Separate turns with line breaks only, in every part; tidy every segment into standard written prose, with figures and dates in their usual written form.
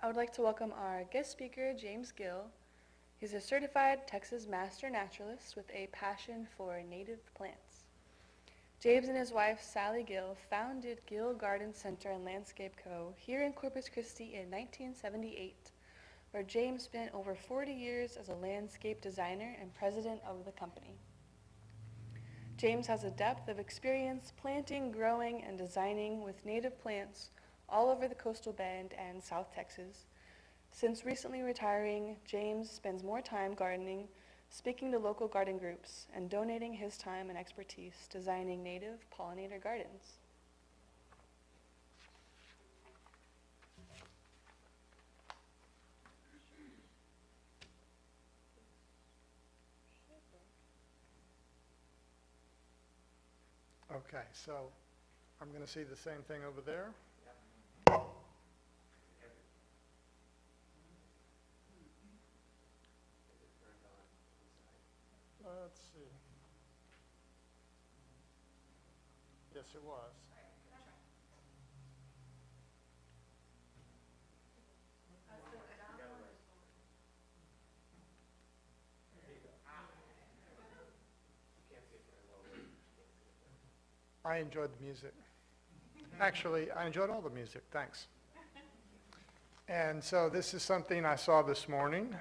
I would like to welcome our guest speaker, James Gill. He's a certified Texas master naturalist with a passion for native plants. James and his wife, Sally Gill, founded Gill Garden Center and Landscape Co. here in Corpus Christi in 1978, where James spent over 40 years as a landscape designer and president of the company. James has a depth of experience planting, growing, and designing with native plants all over the coastal bend and South Texas. Since recently retiring, James spends more time gardening, speaking to local garden groups, and donating his time and expertise designing native pollinator gardens.
Okay, so I'm going to see the same thing over there. Let's see. Yes, it was. I enjoyed the music. Actually, I enjoyed all the music, thanks. And so this is something I saw this morning.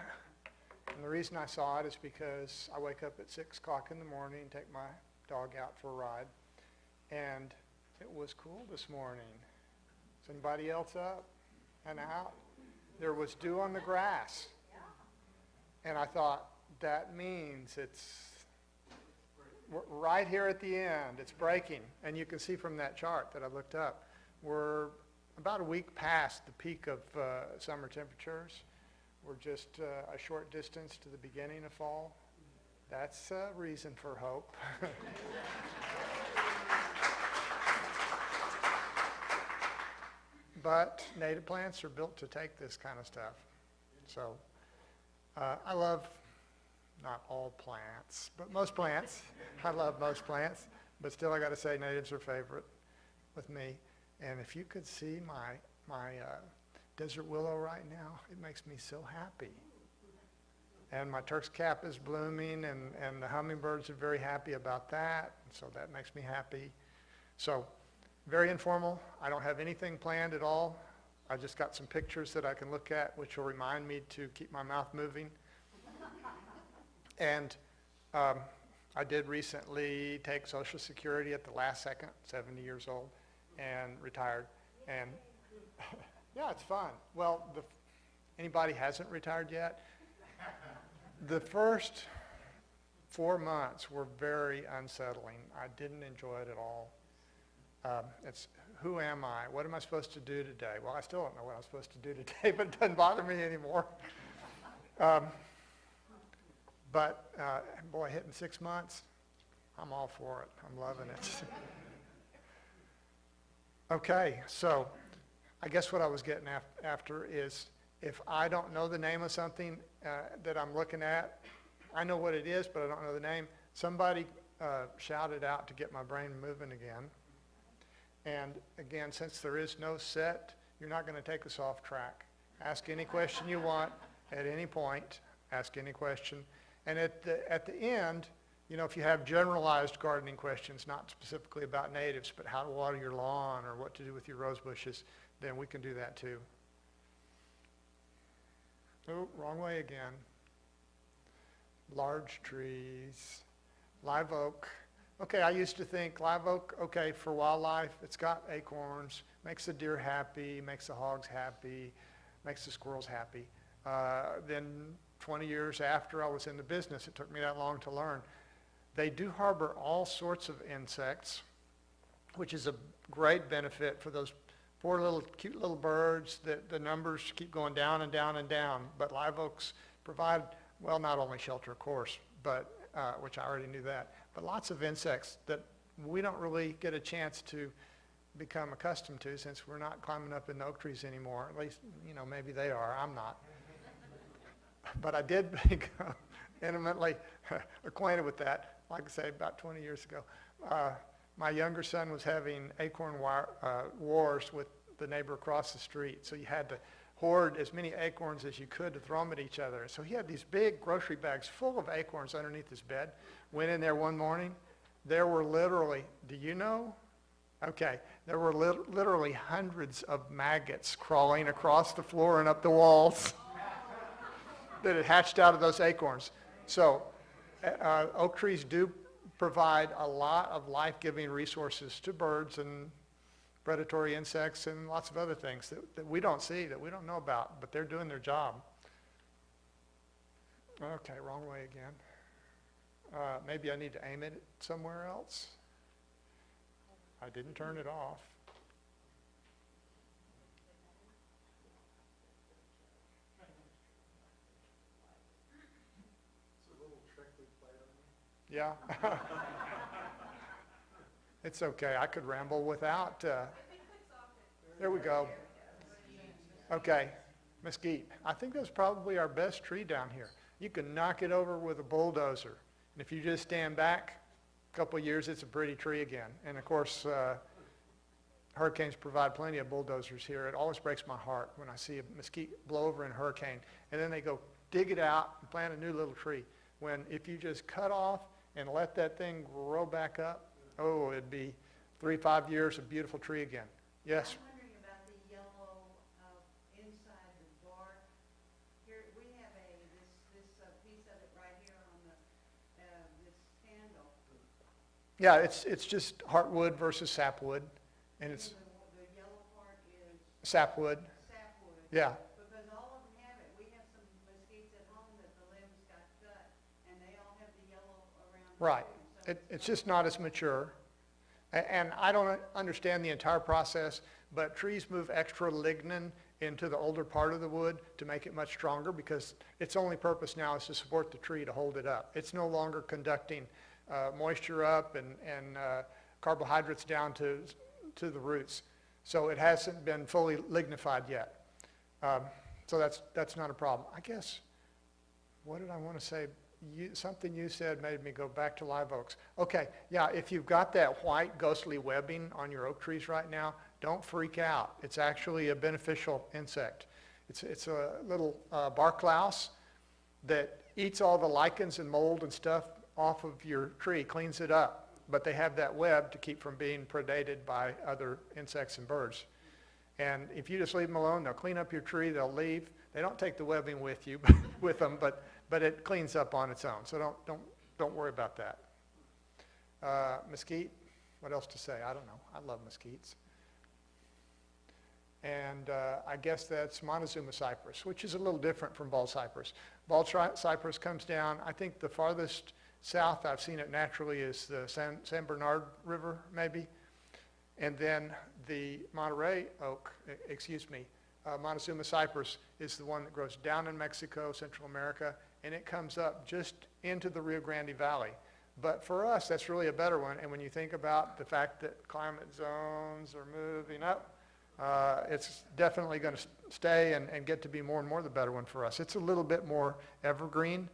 And the reason I saw it is because I wake up at 6 o'clock in the morning, take my dog out for a ride, and it was cool this morning. Is anybody else up and out? There was dew on the grass. And I thought, that means it's right here at the end. It's breaking. And you can see from that chart that I looked up, we're about a week past the peak of summer temperatures. We're just a short distance to the beginning of fall. That's a reason for hope. But native plants are built to take this kind of stuff. So I love, not all plants, but most plants. I love most plants, but still I got to say natives are favorite with me. And if you could see my desert willow right now, it makes me so happy. And my Turk's cap is blooming, and the hummingbirds are very happy about that, so that makes me happy. So very informal. I don't have anything planned at all. I just got some pictures that I can look at, which will remind me to keep my mouth moving. And I did recently take Social Security at the last second, 70 years old, and retired. And yeah, it's fun. Well, anybody hasn't retired yet? The first 4 months were very unsettling. I didn't enjoy it at all. It's, who am I? What am I supposed to do today? Well, I still don't know what I'm supposed to do today, but it doesn't bother me anymore. But boy, hitting 6 months, I'm all for it. I'm loving it. Okay, so I guess what I was getting after is if I don't know the name of something that I'm looking at, I know what it is, but I don't know the name. Somebody shout it out to get my brain moving again. And again, since there is no set, you're not going to take us off track. Ask any question you want at any point. Ask any question. And at the end, you know, if you have generalized gardening questions, not specifically about natives, but how to water your lawn or what to do with your rose bushes, then we can do that too. Oh, wrong way again. Large trees, live oak. Okay, I used to think live oak, okay, for wildlife, it's got acorns, makes the deer happy, makes the hogs happy, makes the squirrels happy. Then 20 years after I was in the business, it took me that long to learn, they do harbor all sorts of insects, which is a great benefit for those poor little cute little birds that the numbers keep going down and down and down. But live oaks provide, well, not only shelter, of course, but which I already knew that, but lots of insects that we don't really get a chance to become accustomed to since we're not climbing up in the oak trees anymore. At least, you know, maybe they are. I'm not. But I did become intimately acquainted with that, like I say, about 20 years ago. My younger son was having acorn wars with the neighbor across the street, so you had to hoard as many acorns as you could to throw them at each other. So he had these big grocery bags full of acorns underneath his bed. Went in there one morning. There were literally, do you know? Okay, there were literally hundreds of maggots crawling across the floor and up the walls that had hatched out of those acorns. So oak trees do provide a lot of life-giving resources to birds and predatory insects and lots of other things that we don't see, that we don't know about, but they're doing their job. Okay, wrong way again. Maybe I need to aim it somewhere else. I didn't turn it off. It's a little trick we play on me. Yeah. It's okay. I could ramble without. There we go. Okay, mesquite. I think that's probably our best tree down here. You can knock it over with a bulldozer. And if you just stand back a couple of years, it's a pretty tree again. And of course, hurricanes provide plenty of bulldozers here. It always breaks my heart when I see a mesquite blow over in a hurricane. And then they go dig it out and plant a new little tree. When if you just cut off and let that thing grow back up, oh, it'd be 3-5 years of beautiful tree again. Yes?
I'm wondering about the yellow inside the bark. Here, we have this piece of it right here on this handle.
Yeah, it's just heartwood versus sapwood. And it's
The yellow part is
sapwood.
sapwood.
Yeah.
Because all of them have it. We have some mesquites at home that the limbs got cut, and they all have the yellow around the
Right.
rim. So
It's just not as mature. And I don't understand the entire process, but trees move extra lignin into the older part of the wood to make it much stronger because its only purpose now is to support the tree, to hold it up. It's no longer conducting moisture up and carbohydrates down to the roots. So it hasn't been fully lignified yet. So that's not a problem. I guess, what did I want to say? Something you said made me go back to live oaks. Okay, yeah, if you've got that white ghostly webbing on your oak trees right now, don't freak out. It's actually a beneficial insect. It's a little bark louse that eats all the lichens and mold and stuff off of your tree, cleans it up. But they have that web to keep from being predated by other insects and birds. And if you just leave them alone, they'll clean up your tree, they'll leave. They don't take the webbing with you, with them, but it cleans up on its own. So don't worry about that. Mesquite, what else to say? I don't know. I love mesquites. And I guess that's Montezuma cypress, which is a little different from bald cypress. Bald cypress comes down, I think the farthest south I've seen it naturally is the San Bernard River, maybe. And then the Monterey oak, Montezuma cypress is the one that grows down in Mexico, Central America, and it comes up just into the Rio Grande Valley. But for us, that's really a better one. And when you think about the fact that climate zones are moving up, it's definitely going to stay and get to be more and more the better one for us. It's a little bit more evergreen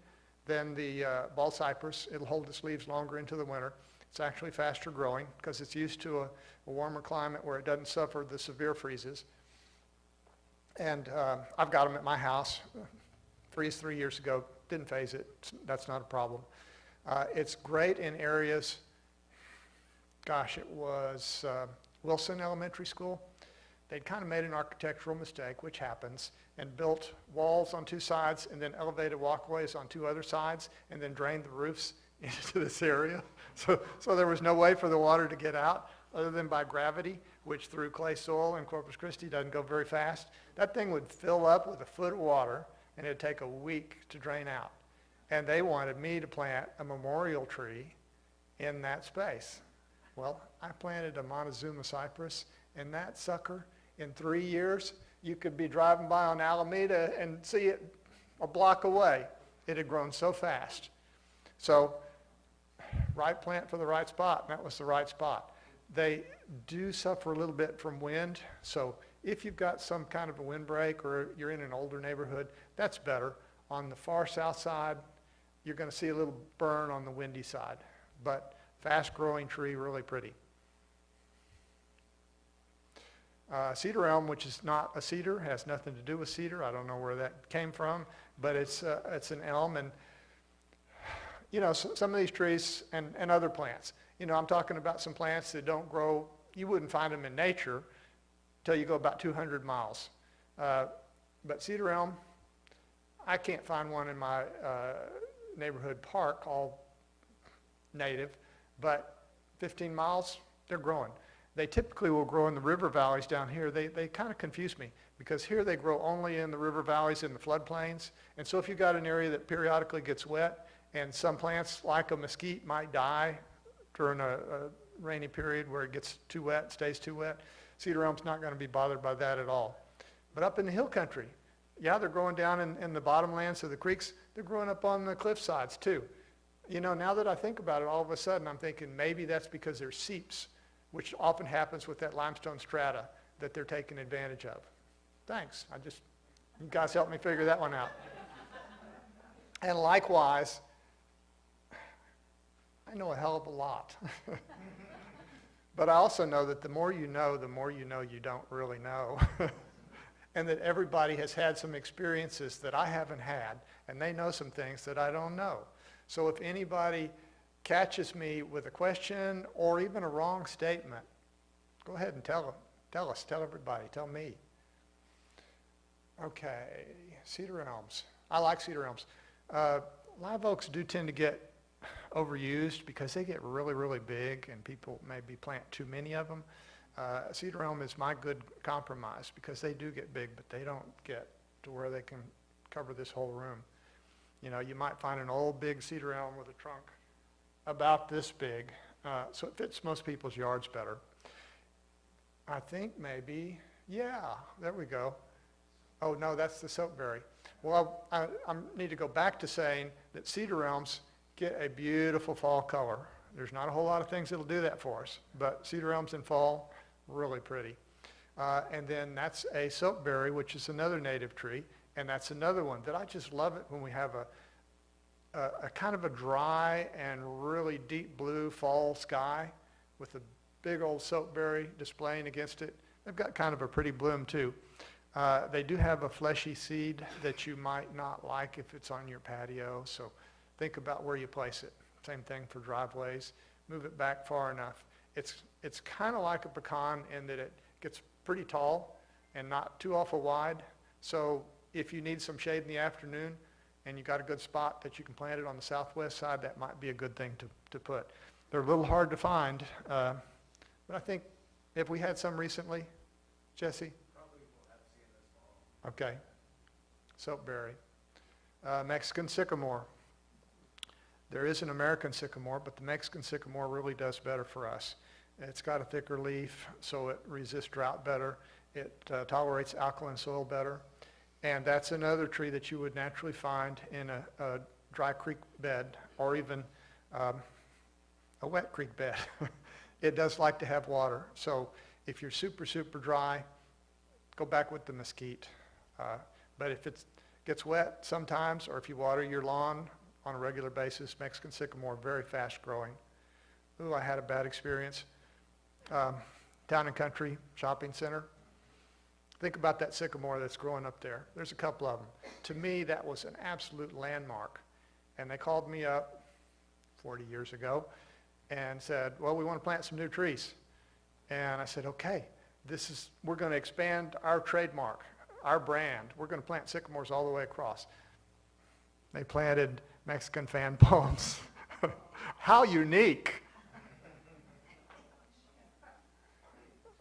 than the bald cypress. It'll hold its leaves longer into the winter. It's actually faster growing because it's used to a warmer climate where it doesn't suffer the severe freezes. And I've got them at my house. Freeze 3 years ago, didn't phase it. That's not a problem. It's great in areas, gosh, it was Wilson Elementary School. They'd kind of made an architectural mistake, which happens, and built walls on two sides and then elevated walkways on two other sides and then drained the roofs into this area. So there was no way for the water to get out other than by gravity, which through clay soil in Corpus Christi doesn't go very fast. That thing would fill up with a foot of water and it'd take a week to drain out. And they wanted me to plant a memorial tree in that space. Well, I planted a Montezuma cypress, and that sucker, in 3 years, you could be driving by on Alameda and see it a block away. It had grown so fast. So, right plant for the right spot, and that was the right spot. They do suffer a little bit from wind, so if you've got some kind of a windbreak or you're in an older neighborhood, that's better. On the far south side, you're going to see a little burn on the windy side, but fast-growing tree, really pretty. Cedar elm, which is not a cedar, has nothing to do with cedar. I don't know where that came from, but it's an elm. And, some of these trees and other plants, I'm talking about some plants that don't grow, you wouldn't find them in nature till you go about 200 miles. But cedar elm, I can't find one in my neighborhood park, all native, but 15 miles, they're growing. They typically will grow in the river valleys down here. They kind of confuse me because here they grow only in the river valleys in the floodplains. And so if you've got an area that periodically gets wet, and some plants like a mesquite might die during a rainy period where it gets too wet, stays too wet, cedar elm's not going to be bothered by that at all. But up in the hill country, yeah, they're growing down in the bottomlands of the creeks. They're growing up on the cliff sides too. Now that I think about it, all of a sudden I'm thinking maybe that's because there's seeps, which often happens with that limestone strata that they're taking advantage of. Thanks. You guys helped me figure that one out. And likewise, I know a hell of a lot. But I also know that the more you know you don't really know. And that everybody has had some experiences that I haven't had, and they know some things that I don't know. So if anybody catches me with a question or even a wrong statement, go ahead and tell everybody, tell me. Okay, cedar elms. I like cedar elms. Live oaks do tend to get overused because they get really, really big and people maybe plant too many of them. Cedar elm is my good compromise because they do get big, but they don't get to where they can cover this whole room. You might find an old big cedar elm with a trunk about this big, so it fits most people's yards better. I think maybe, yeah, there we go. Oh, no, that's the soapberry. Well, I need to go back to saying that cedar elms get a beautiful fall color. There's not a whole lot of things that'll do that for us, but cedar elms in fall, really pretty. And then that's a soapberry, which is another native tree, and that's another one that I just love it when we have a kind of a dry and really deep blue fall sky with a big old soapberry displaying against it. They've got kind of a pretty bloom too. They do have a fleshy seed that you might not like if it's on your patio, so think about where you place it. Same thing for driveways. Move it back far enough. It's kind of like a pecan in that it gets pretty tall and not too awful wide. So if you need some shade in the afternoon and you got a good spot that you can plant it on the southwest side, that might be a good thing to put. They're a little hard to find, but I think if we had some recently, Jesse?
Probably we'll have to see in this fall.
Okay. Soapberry. Mexican sycamore. There is an American sycamore, but the Mexican sycamore really does better for us. It's got a thicker leaf, so it resists drought better. It tolerates alkaline soil better. And that's another tree that you would naturally find in a dry creek bed or even a wet creek bed. It does like to have water. So if you're super, super dry, go back with the mesquite. But if it gets wet sometimes, or if you water your lawn on a regular basis, Mexican sycamore, very fast growing. Ooh, I had a bad experience. Town and Country Shopping Center. Think about that sycamore that's growing up there. There's a couple of them. To me, that was an absolute landmark. And they called me up 40 years ago and said, well, we want to plant some new trees. And I said, okay, we're going to expand our trademark, our brand. We're going to plant sycamores all the way across. They planted Mexican fan palms. How unique.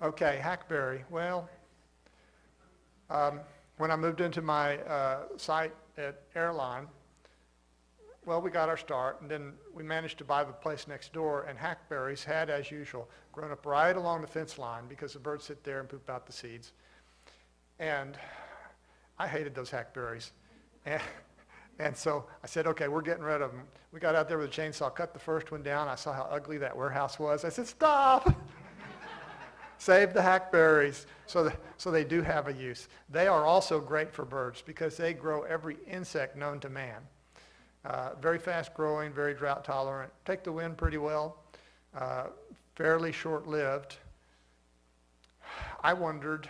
Okay, hackberry. Well, when I moved into my site at Airline, well, we got our start, and then we managed to buy the place next door, and hackberries had, as usual, grown up right along the fence line because the birds sit there and poop out the seeds. And I hated those hackberries. And so I said, okay, we're getting rid of them. We got out there with a chainsaw, cut the first one down. I saw how ugly that warehouse was. I said, stop! Save the hackberries. So they do have a use. They are also great for birds because they grow every insect known to man. Very fast growing, very drought tolerant, take the wind pretty well, fairly short-lived. I wondered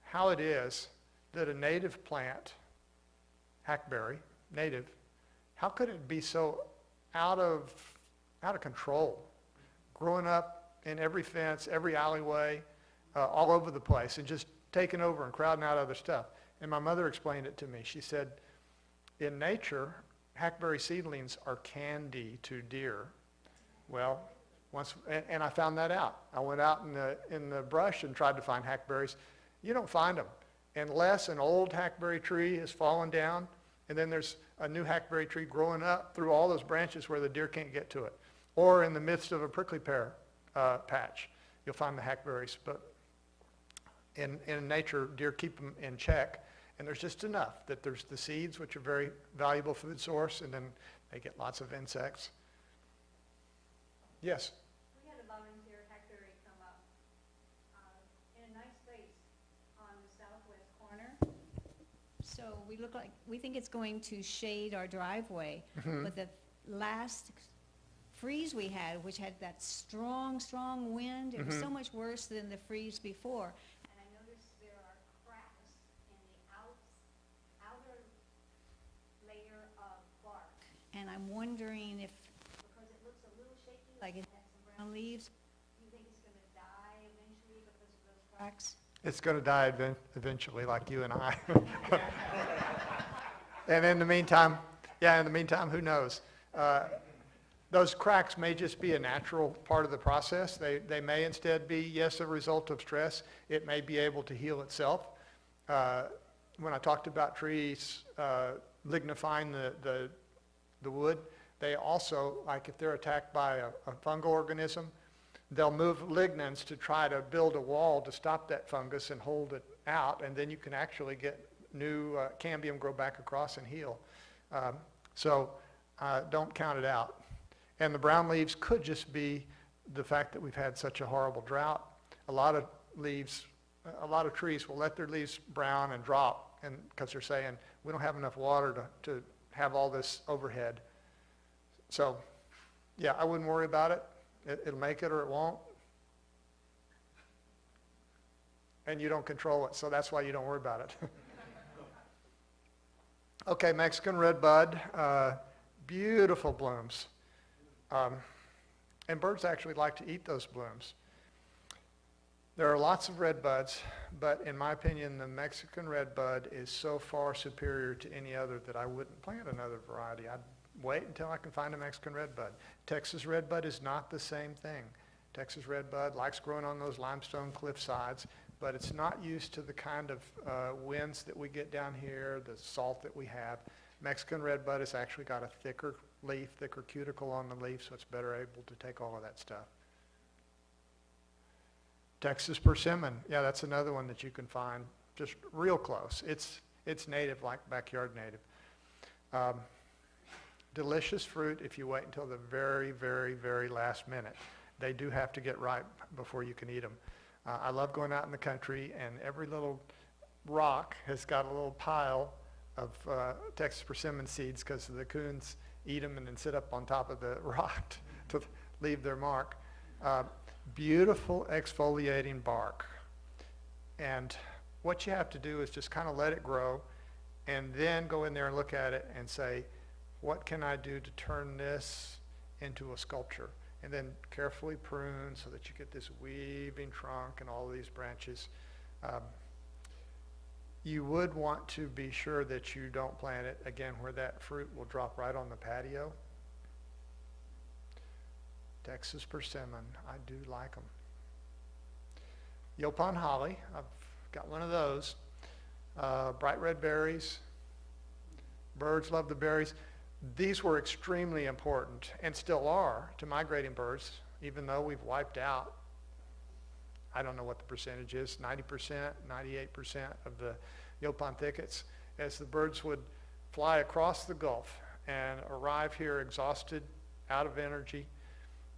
how it is that a native plant, hackberry, native, how could it be so out of control, growing up in every fence, every alleyway, all over the place, and just taking over and crowding out other stuff. And my mother explained it to me. She said, in nature, hackberry seedlings are candy to deer. Well, and I found that out. I went out in the brush and tried to find hackberries. You don't find them unless an old hackberry tree has fallen down, and then there's a new hackberry tree growing up through all those branches where the deer can't get to it. Or in the midst of a prickly pear patch, you'll find the hackberries. But in nature, deer keep them in check, and there's just enough that there's the seeds, which are very valuable food source, and then they get lots of insects. Yes?
We had a volunteer hackberry come up in a nice place on the southwest corner. So we think it's going to shade our driveway. But the last freeze we had, which had that strong, strong wind, it was so much worse than the freeze before. And I noticed there are cracks in the outer layer of bark. And I'm wondering if, because it looks a little shaky, like it had some brown leaves, do you think it's going to die eventually because of those cracks?
It's going to die eventually, like you and I. And in the meantime, who knows? Those cracks may just be a natural part of the process. They may instead be, yes, a result of stress. It may be able to heal itself. When I talked about trees lignifying the wood, they also, like if they're attacked by a fungal organism, they'll move lignins to try to build a wall to stop that fungus and hold it out, and then you can actually get new cambium grow back across and heal. So don't count it out. And the brown leaves could just be the fact that we've had such a horrible drought. A lot of trees will let their leaves brown and drop, and because they're saying, we don't have enough water to have all this overhead. So, yeah, I wouldn't worry about it. It'll make it or it won't. And you don't control it, so that's why you don't worry about it. Okay, Mexican redbud, beautiful blooms. And birds actually like to eat those blooms. There are lots of redbuds, but in my opinion, the Mexican redbud is so far superior to any other that I wouldn't plant another variety. I'd wait until I can find a Mexican redbud. Texas redbud is not the same thing. Texas redbud likes growing on those limestone cliff sides, but it's not used to the kind of winds that we get down here, the salt that we have. Mexican redbud has actually got a thicker leaf, thicker cuticle on the leaf, so it's better able to take all of that stuff. Texas persimmon, yeah, that's another one that you can find just real close. It's native, like backyard native. Delicious fruit if you wait until the very, very, very last minute. They do have to get ripe before you can eat them. I love going out in the country, and every little rock has got a little pile of Texas persimmon seeds because the coons eat them and then sit up on top of the rock to leave their mark. Beautiful exfoliating bark. And what you have to do is just kind of let it grow and then go in there and look at it and say, what can I do to turn this into a sculpture? And then carefully prune so that you get this weaving trunk and all of these branches. You would want to be sure that you don't plant it, again, where that fruit will drop right on the patio. Texas persimmon, I do like them. Yopon holly, I've got one of those. Bright red berries. Birds love the berries. These were extremely important, and still are, to migrating birds, even though we've wiped out, I don't know what the percentage is, 90%, 98% of the Yopon thickets, as the birds would fly across the Gulf and arrive here exhausted, out of energy.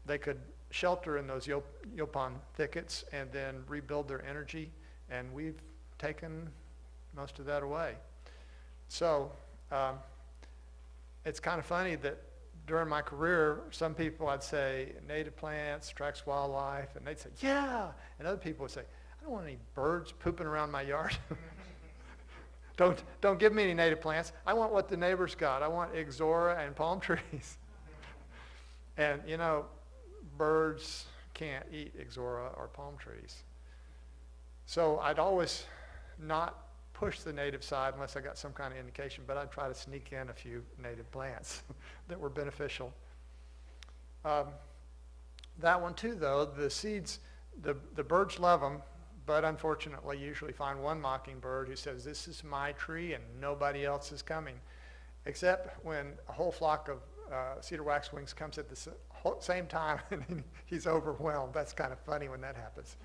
They could shelter in those Yopon thickets and then rebuild their energy, and we've taken most of that away. So, it's kind of funny that during my career, some people I'd say native plants, attracts wildlife, and they'd say, yeah, and other people would say, I don't want any birds pooping around my yard. Don't give me any native plants. I want what the neighbors got. I want ixora and palm trees. And, you know, birds can't eat ixora or palm trees. So I'd always not push the native side unless I got some kind of indication, but I'd try to sneak in a few native plants that were beneficial. That one too, though, the seeds, the birds love them, but unfortunately usually find one mockingbird who says, this is my tree and nobody else is coming, except when a whole flock of cedar waxwings comes at the same time and he's overwhelmed. That's kind of funny when that happens.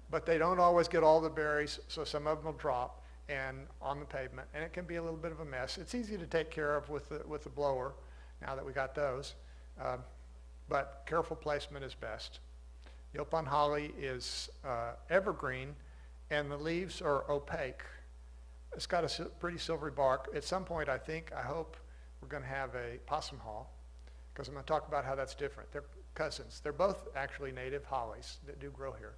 But they don't always get all the berries, so some of them will drop and on the pavement, and it can be a little bit of a mess. It's easy to take care of with the blower now that we got those, but careful placement is best. Yopon holly is evergreen, and the leaves are opaque. It's got a pretty silvery bark. At some point, I hope, we're going to have a possum haw, because I'm going to talk about how that's different. They're cousins. They're both actually native hollies that do grow here.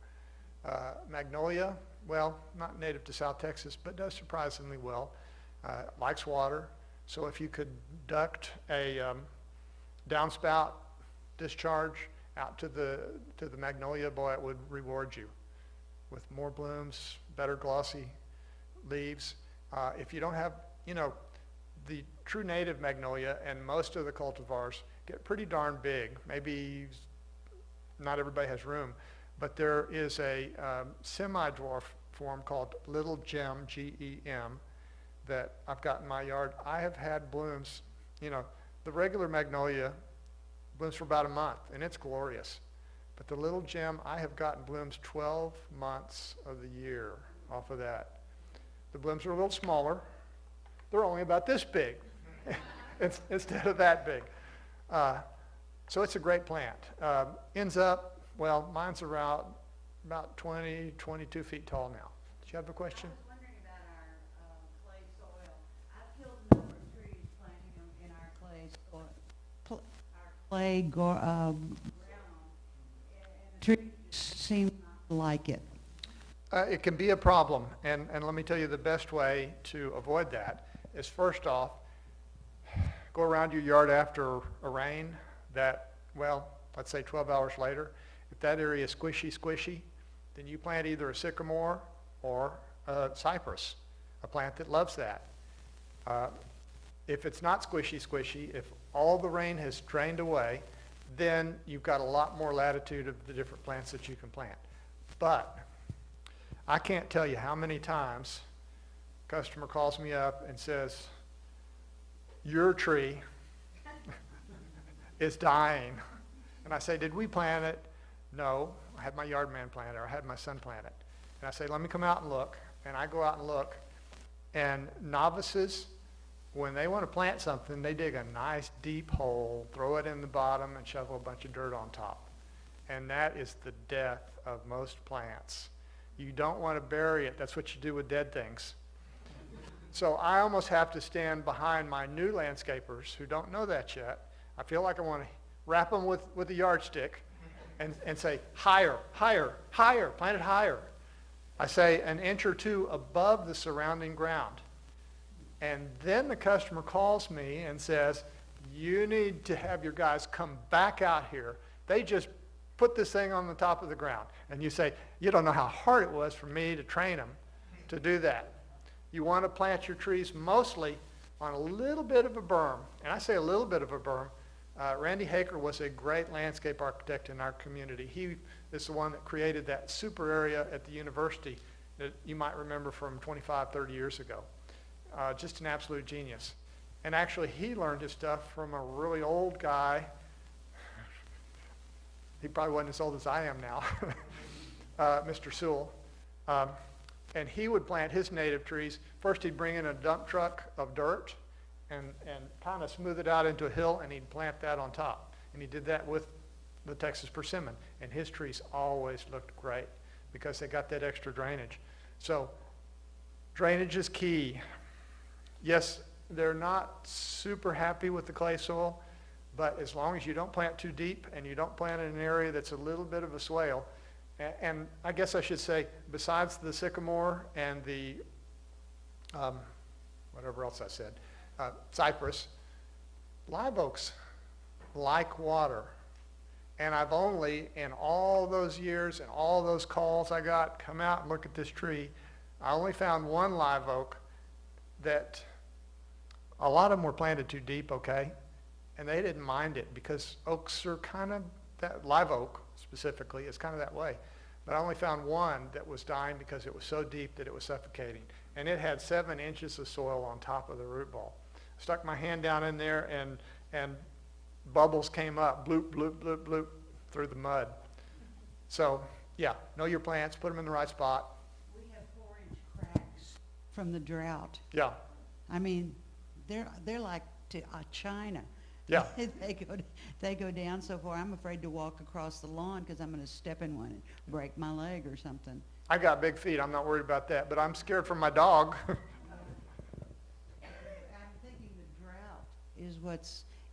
Magnolia, well, not native to South Texas, but does surprisingly well. Likes water, so if you could duct a downspout discharge out to the magnolia, boy, it would reward you with more blooms, better glossy leaves. If you don't have, you know, the true native magnolia and most of the cultivars get pretty darn big. Maybe not everybody has room, but there is a semi-dwarf form called Little Gem, G-E-M, that I've got in my yard. I have had blooms, you know, the regular magnolia blooms for about a month, and it's glorious. But the Little Gem, I have gotten blooms 12 months of the year off of that. The blooms are a little smaller. They're only about this big instead of that big. So it's a great plant. Ends up, well, mine's around about 20, 22 feet tall now. Did you have a question?
I was wondering about our clay soil. I've killed a number of trees planting them in our clay soil. Our clay ground, and the trees seem not to like it.
It can be a problem, and let me tell you the best way to avoid that is, first off, go around your yard after a rain that, well, let's say 12 hours later. If that area is squishy, then you plant either a sycamore or a cypress, a plant that loves that. If it's not squishy, if all the rain has drained away, then you've got a lot more latitude of the different plants that you can plant. But I can't tell you how many times a customer calls me up and says, your tree is dying. And I say, did we plant it? No, I had my yard man plant it, or I had my son plant it. And I say, let me come out and look. And I go out and look. And novices, when they want to plant something, they dig a nice deep hole, throw it in the bottom, and shovel a bunch of dirt on top. And that is the death of most plants. You don't want to bury it. That's what you do with dead things. So I almost have to stand behind my new landscapers who don't know that yet. I feel like I want to wrap them with a yardstick and say, higher, higher, higher, plant it higher. I say an inch or two above the surrounding ground. And then the customer calls me and says, you need to have your guys come back out here. They just put this thing on the top of the ground. And you say, you don't know how hard it was for me to train them to do that. You want to plant your trees mostly on a little bit of a berm. And I say a little bit of a berm. Randy Haker was a great landscape architect in our community. He is the one that created that super area at the university that you might remember from 25, 30 years ago. Just an absolute genius. And actually, he learned his stuff from a really old guy. He probably wasn't as old as I am now, Mr. Sewell. And he would plant his native trees. First, he'd bring in a dump truck of dirt and kind of smooth it out into a hill, and he'd plant that on top. And he did that with the Texas persimmon. And his trees always looked great because they got that extra drainage. So drainage is key. Yes, they're not super happy with the clay soil, but as long as you don't plant too deep and you don't plant in an area that's a little bit of a swale, And I guess I should say, besides the sycamore and the, whatever else I said, cypress, live oaks like water. And I've only, in all those years and all those calls I got, come out and look at this tree, I only found one live oak that, a lot of them were planted too deep, okay? And they didn't mind it because oaks are kind of, that live oak specifically is kind of that way. But I only found one that was dying because it was so deep that it was suffocating. And it had 7 inches of soil on top of the root ball. Stuck my hand down in there and bubbles came up, bloop, bloop, bloop, bloop, through the mud. So, yeah, know your plants, put them in the right spot.
We have 4-inch cracks from the drought.
Yeah,
I mean, they're like to China.
yeah.
They go down so far, I'm afraid to walk across the lawn because I'm going to step in one and break my leg or something.
I got big feet, I'm not worried about that, but I'm scared for my dog.
I'm thinking the drought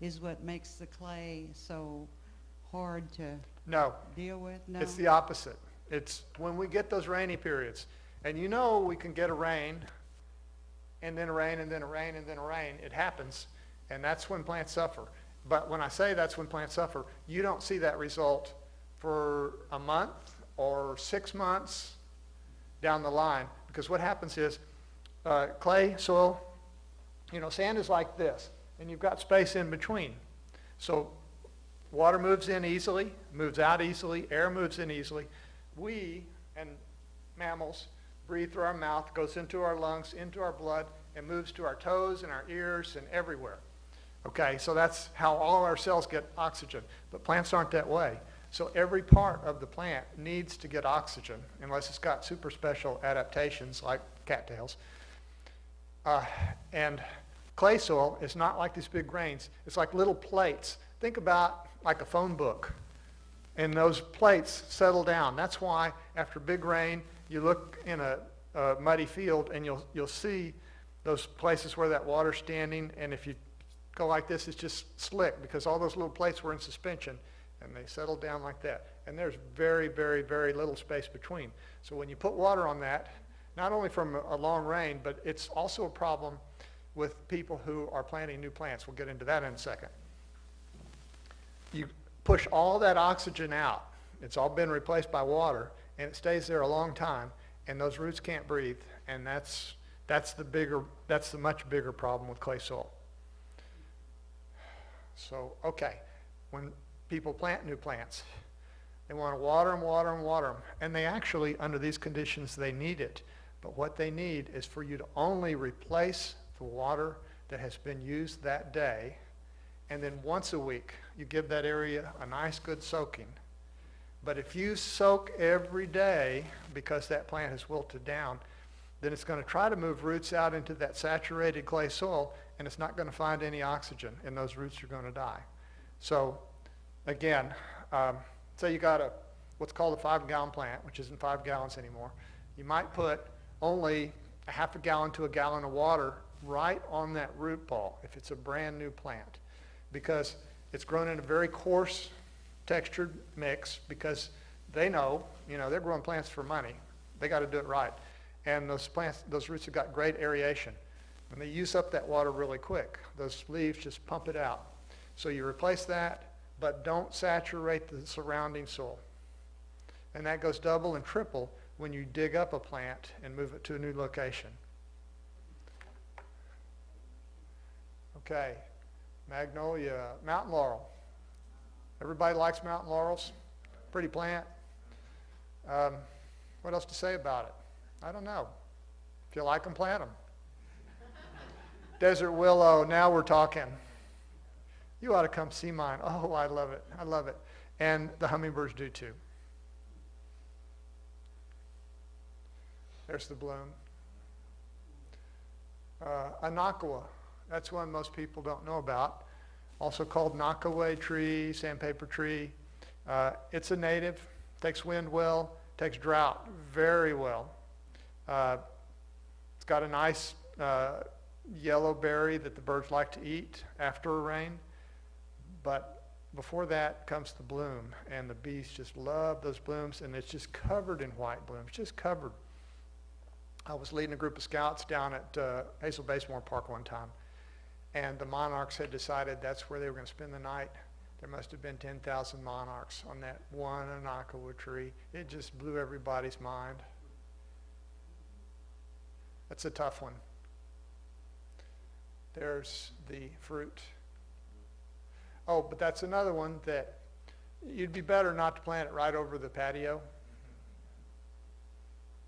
is what makes the clay so hard to
No,
deal with. No,
it's the opposite. It's when we get those rainy periods, and you know we can get a rain, and then a rain, and then a rain, and then a rain. It happens, and that's when plants suffer. But when I say that's when plants suffer, you don't see that result for a month or 6 months down the line. Because what happens is clay, soil, sand is like this, and you've got space in between. So water moves in easily, moves out easily, air moves in easily. We, and mammals, breathe through our mouth, goes into our lungs, into our blood, and moves to our toes and our ears and everywhere. Okay, so that's how all our cells get oxygen. But plants aren't that way. So every part of the plant needs to get oxygen, unless it's got super special adaptations like cattails. And clay soil is not like these big grains. It's like little plates. Think about like a phone book. And those plates settle down. That's why after big rain, you look in a muddy field and you'll see those places where that water's standing. And if you go like this, it's just slick because all those little plates were in suspension and they settled down like that. And there's very, very, very little space between. So when you put water on that, not only from a long rain, but it's also a problem with people who are planting new plants. We'll get into that in a second. You push all that oxygen out. It's all been replaced by water, and it stays there a long time, and those roots can't breathe, and that's the much bigger problem with clay soil. So, okay, when people plant new plants, they want to water them, water them, water them, and they actually, under these conditions, they need it. But what they need is for you to only replace the water that has been used that day, and then once a week, you give that area a nice good soaking. But if you soak every day because that plant has wilted down, then it's going to try to move roots out into that saturated clay soil, and it's not going to find any oxygen, and those roots are going to die. So again, say you got what's called a 5-gallon plant, which isn't 5 gallons anymore. You might put only a half a gallon to a gallon of water right on that root ball if it's a brand new plant, because it's grown in a very coarse textured mix, because they know, they're growing plants for money. They got to do it right. And those plants, those roots have got great aeration. And they use up that water really quick. Those leaves just pump it out. So you replace that, but don't saturate the surrounding soil. And that goes double and triple when you dig up a plant and move it to a new location. Okay, magnolia, mountain laurel. Everybody likes mountain laurels. Pretty plant. What else to say about it? I don't know. If you like them, plant them. Desert willow, now we're talking. You ought to come see mine. Oh, I love it. I love it. And the hummingbirds do too. There's the bloom. Anakawa, that's one most people don't know about. Also called knockaway tree, sandpaper tree. It's a native, takes wind well, takes drought very well. It's got a nice yellow berry that the birds like to eat after a rain, but before that comes the bloom, and the bees just love those blooms, and it's just covered in white blooms, just covered. I was leading a group of scouts down at Hazel Basemore Park one time, and the monarchs had decided that's where they were going to spend the night. There must have been 10,000 monarchs on that one Anakawa tree. It just blew everybody's mind. That's a tough one. There's the fruit. Oh, but that's another one that you'd be better not to plant it right over the patio,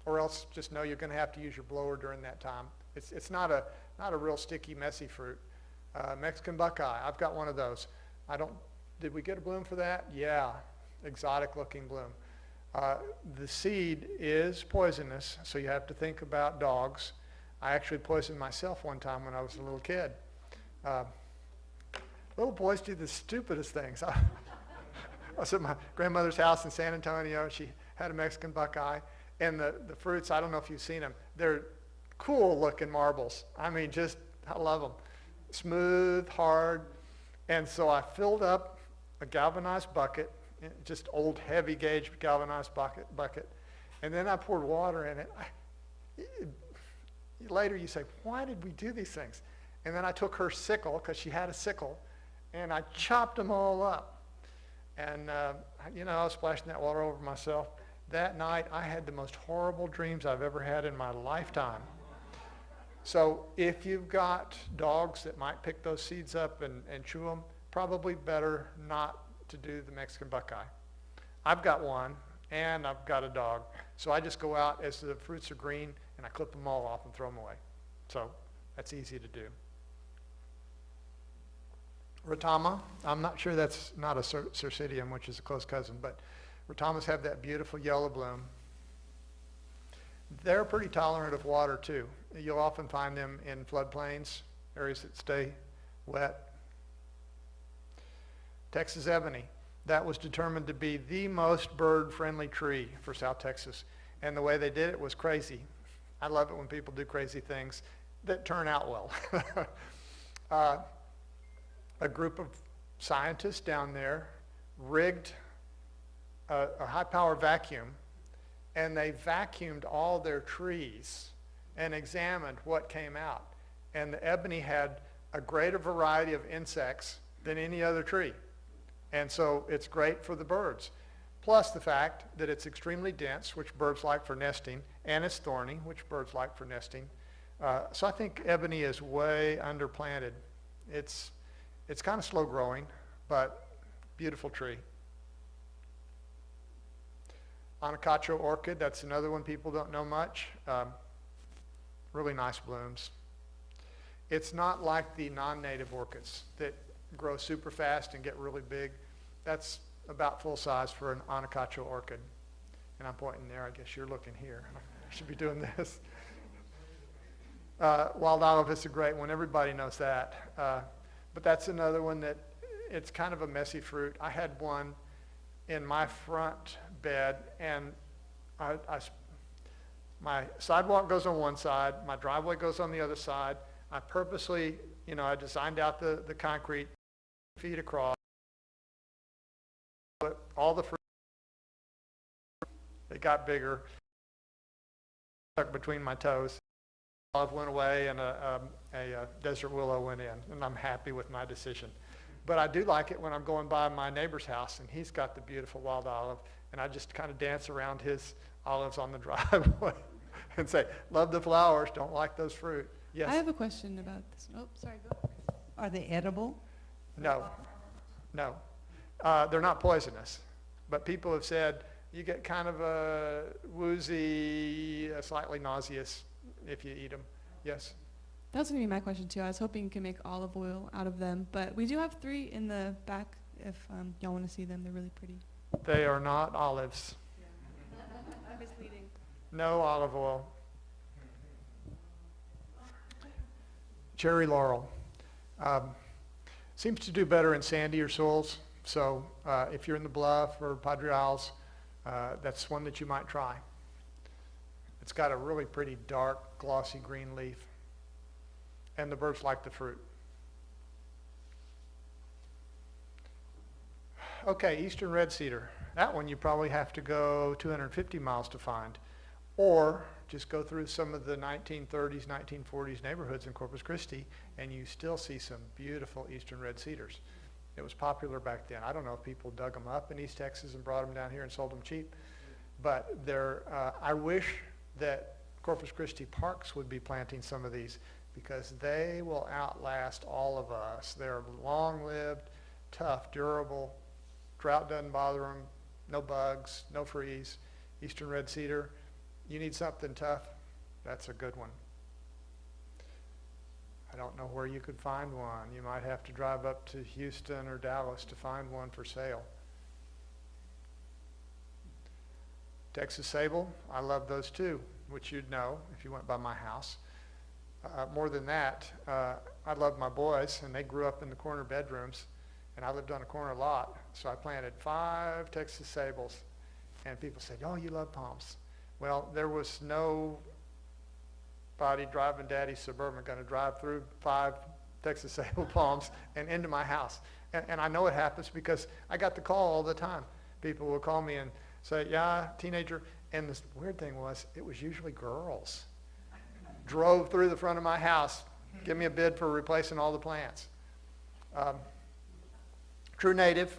or else just know you're going to have to use your blower during that time. It's not a real sticky, messy fruit. Mexican buckeye, I've got one of those. Did we get a bloom for that? Yeah, exotic looking bloom. The seed is poisonous, so you have to think about dogs. I actually poisoned myself one time when I was a little kid. Little boys do the stupidest things. I was at my grandmother's house in San Antonio. She had a Mexican buckeye, and the fruits, I don't know if you've seen them, they're cool looking marbles. I mean, just, I love them. Smooth, hard. And so I filled up a galvanized bucket, just old heavy gauge galvanized bucket, and then I poured water in it. Later you say, why did we do these things? And then I took her sickle, because she had a sickle, and I chopped them all up. And, I was splashing that water over myself. That night, I had the most horrible dreams I've ever had in my lifetime. So if you've got dogs that might pick those seeds up and chew them, probably better not to do the Mexican buckeye. I've got one, and I've got a dog. So I just go out as the fruits are green, and I clip them all off and throw them away. So that's easy to do. Ratama, I'm not sure that's not a Circidium, which is a close cousin, but Ratamas have that beautiful yellow bloom. They're pretty tolerant of water too. You'll often find them in floodplains, areas that stay wet. Texas ebony, that was determined to be the most bird-friendly tree for South Texas. And the way they did it was crazy. I love it when people do crazy things that turn out well. A group of scientists down there rigged a high-power vacuum, and they vacuumed all their trees and examined what came out. And the ebony had a greater variety of insects than any other tree. And so it's great for the birds. Plus the fact that it's extremely dense, which birds like for nesting, and it's thorny, which birds like for nesting. So I think ebony is way underplanted. It's kind of slow growing, but beautiful tree. Anacacho orchid, that's another one people don't know much. Really nice blooms. It's not like the non-native orchids that grow super fast and get really big. That's about full size for an Anacacho orchid. And I'm pointing there, I guess you're looking here. I should be doing this. Wild olive is a great one, everybody knows that. But that's another one that it's kind of a messy fruit. I had one in my front bed, and my sidewalk goes on one side, my driveway goes on the other side. I purposely, I designed out the concrete feet across, but all the fruit, it got bigger, stuck between my toes. Olive went away, and a desert willow went in, and I'm happy with my decision. But I do like it when I'm going by my neighbor's house, and he's got the beautiful wild olive, and I just kind of dance around his olives on the driveway and say, love the flowers, don't like those fruit. Yes?
I have a question about this. Oh, sorry, go.
Are they edible?
No. They're not poisonous, but people have said you get kind of a woozy, slightly nauseous if you eat them. Yes?
That was going to be my question too. I was hoping you could make olive oil out of them, but we do have 3 in the back if y'all want to see them. They're really pretty.
They are not olives.
I'm misleading.
No olive oil. Cherry laurel. Seems to do better in sandier soils. So if you're in the Bluff or Padre Isles, that's one that you might try. It's got a really pretty dark, glossy green leaf. And the birds like the fruit. okay, eastern red cedar. That one you probably have to go 250 miles to find. Or just go through some of the 1930s, 1940s neighborhoods in Corpus Christi, and you still see some beautiful eastern red cedars. It was popular back then. I don't know if people dug them up in East Texas and brought them down here and sold them cheap, but I wish that Corpus Christi parks would be planting some of these, because they will outlast all of us. They're long-lived, tough, durable. Drought doesn't bother them. No bugs, no freeze. Eastern red cedar. You need something tough, that's a good one. I don't know where you could find one. You might have to drive up to Houston or Dallas to find one for sale. Texas sable, I love those too, which you'd know if you went by my house. More than that, I love my boys, and they grew up in the corner bedrooms, and I lived on a corner lot, so I planted 5 Texas sables, and people said, oh, you love palms. Well, there was nobody driving Daddy's Suburban going to drive through 5 Texas sable palms and into my house. And I know it happens because I got the call all the time. People will call me and say, yeah, teenager. And the weird thing was, it was usually girls. Drove through the front of my house, give me a bid for replacing all the plants. True native.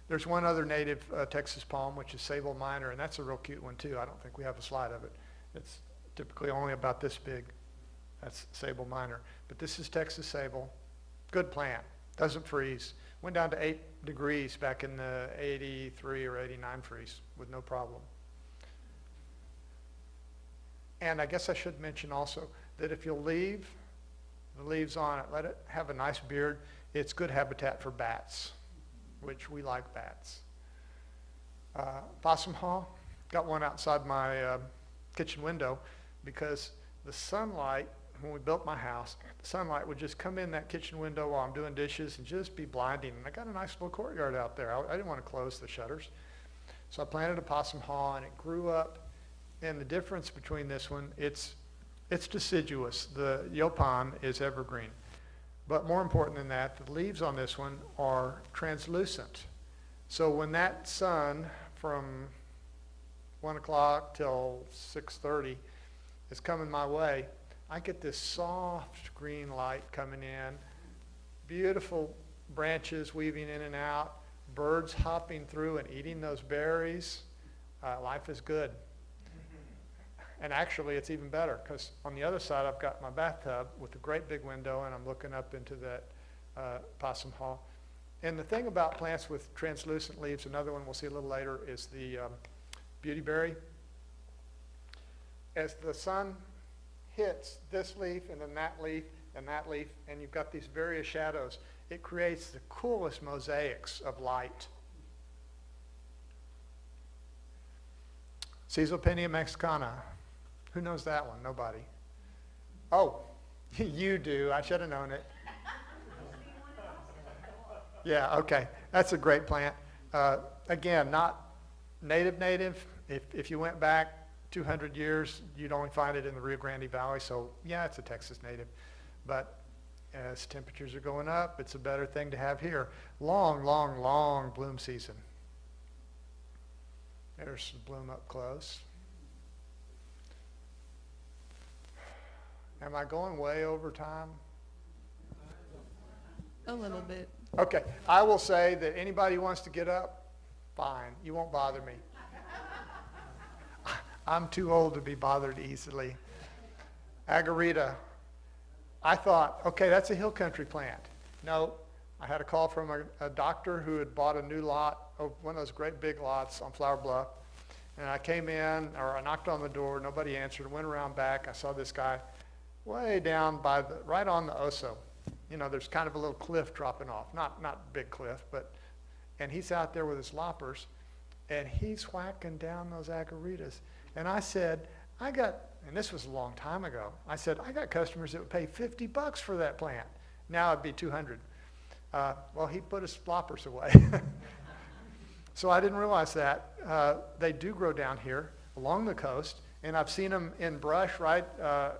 There's one other native Texas palm, which is sable minor, and that's a real cute one too. I don't think we have a slide of it. It's typically only about this big. That's sable minor. But this is Texas sable. Good plant. Doesn't freeze. Went down to 8 degrees back in the 83 or 89 freeze with no problem. And I guess I should mention also that if you'll leave the leaves on it, let it have a nice beard, it's good habitat for bats, which we like bats. Possum haw, got one outside my kitchen window because the sunlight, when we built my house, the sunlight would just come in that kitchen window while I'm doing dishes and just be blinding. And I got a nice little courtyard out there. I didn't want to close the shutters. So I planted a possum haw, and it grew up. And the difference between this one, it's deciduous. The yaupon is evergreen. But more important than that, the leaves on this one are translucent. So when that sun from 1 o'clock till 6:30 is coming my way, I get this soft green light coming in, beautiful branches weaving in and out, birds hopping through and eating those berries. Life is good. And actually, it's even better because on the other side, I've got my bathtub with a great big window, and I'm looking up into that possum haw. And the thing about plants with translucent leaves, another one we'll see a little later, is the beautyberry. As the sun hits this leaf and then that leaf and that leaf, and you've got these various shadows, it creates the coolest mosaics of light. Caesalpinia mexicana. Who knows that one? Nobody. Oh, you do. I should have known it. Yeah, okay. That's a great plant. Again, not native. If you went back 200 years, you'd only find it in the Rio Grande Valley. So, yeah, it's a Texas native. But as temperatures are going up, it's a better thing to have here. Long bloom season. There's the bloom up close. Am I going way over time?
A little bit.
Okay, I will say that anybody who wants to get up, fine. You won't bother me. I'm too old to be bothered easily. Agarita. I thought, okay, that's a hill country plant. No, I had a call from a doctor who had bought a new lot, one of those great big lots on Flower Bluff. And I came in, or I knocked on the door, nobody answered, went around back, I saw this guy way down by right on the Oso. You know, there's kind of a little cliff dropping off, not big cliff, and he's out there with his loppers, and he's whacking down those agaritas. And I said, and this was a long time ago, I said, I got customers that would pay $50 for that plant. Now it'd be 200. Well, he put his loppers away. So I didn't realize that. They do grow down here along the coast, and I've seen them in brush right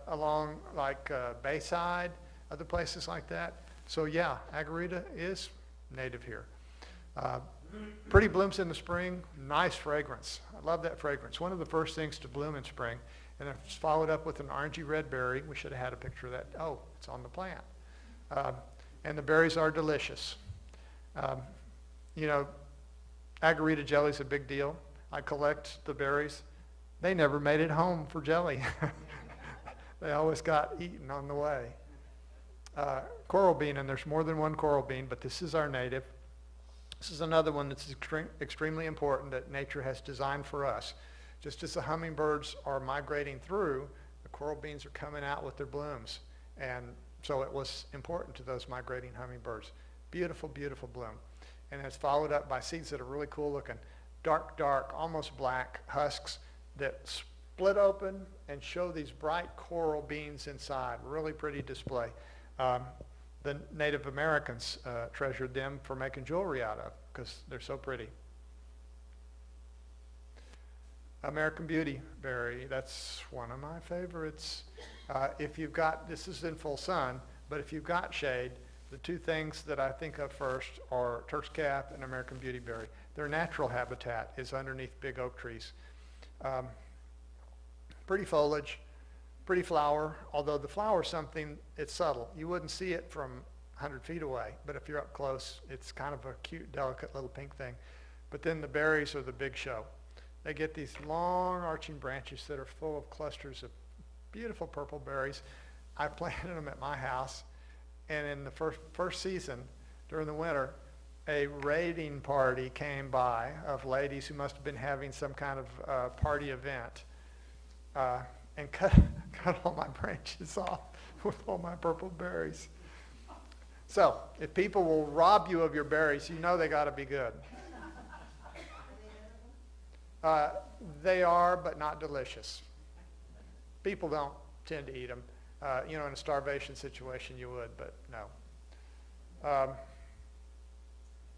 along like Bayside, other places like that. So yeah, Agarita is native here. Pretty blooms in the spring, nice fragrance. I love that fragrance. One of the first things to bloom in spring. And it's followed up with an orangey red berry. We should have had a picture of that. Oh, it's on the plant. And the berries are delicious. You know, agarita jelly is a big deal. I collect the berries. They never made it home for jelly. They always got eaten on the way. Coral bean, and there's more than one coral bean, but this is our native. This is another one that's extremely important that nature has designed for us. Just as the hummingbirds are migrating through, the coral beans are coming out with their blooms. And so it was important to those migrating hummingbirds. Beautiful, beautiful bloom. And it's followed up by seeds that are really cool looking. Dark, almost black husks that split open and show these bright coral beans inside. Really pretty display. The Native Americans treasured them for making jewelry out of because they're so pretty. American Beauty berry, that's one of my favorites. If you've got, this is in full sun, but if you've got shade, the two things that I think of first are Turk's cap and American Beauty berry. Their natural habitat is underneath big oak trees. Pretty foliage, pretty flower, although the flower is something, it's subtle. You wouldn't see it from 100 feet away, but if you're up close, it's kind of a cute, delicate little pink thing. But then the berries are the big show. They get these long arching branches that are full of clusters of beautiful purple berries. I planted them at my house, and in the first season, during the winter, a raiding party came by of ladies who must have been having some kind of party event and cut all my branches off with all my purple berries. So, if people will rob you of your berries, you know they got to be good. They are, but not delicious. People don't tend to eat them. You know, in a starvation situation you would, but no.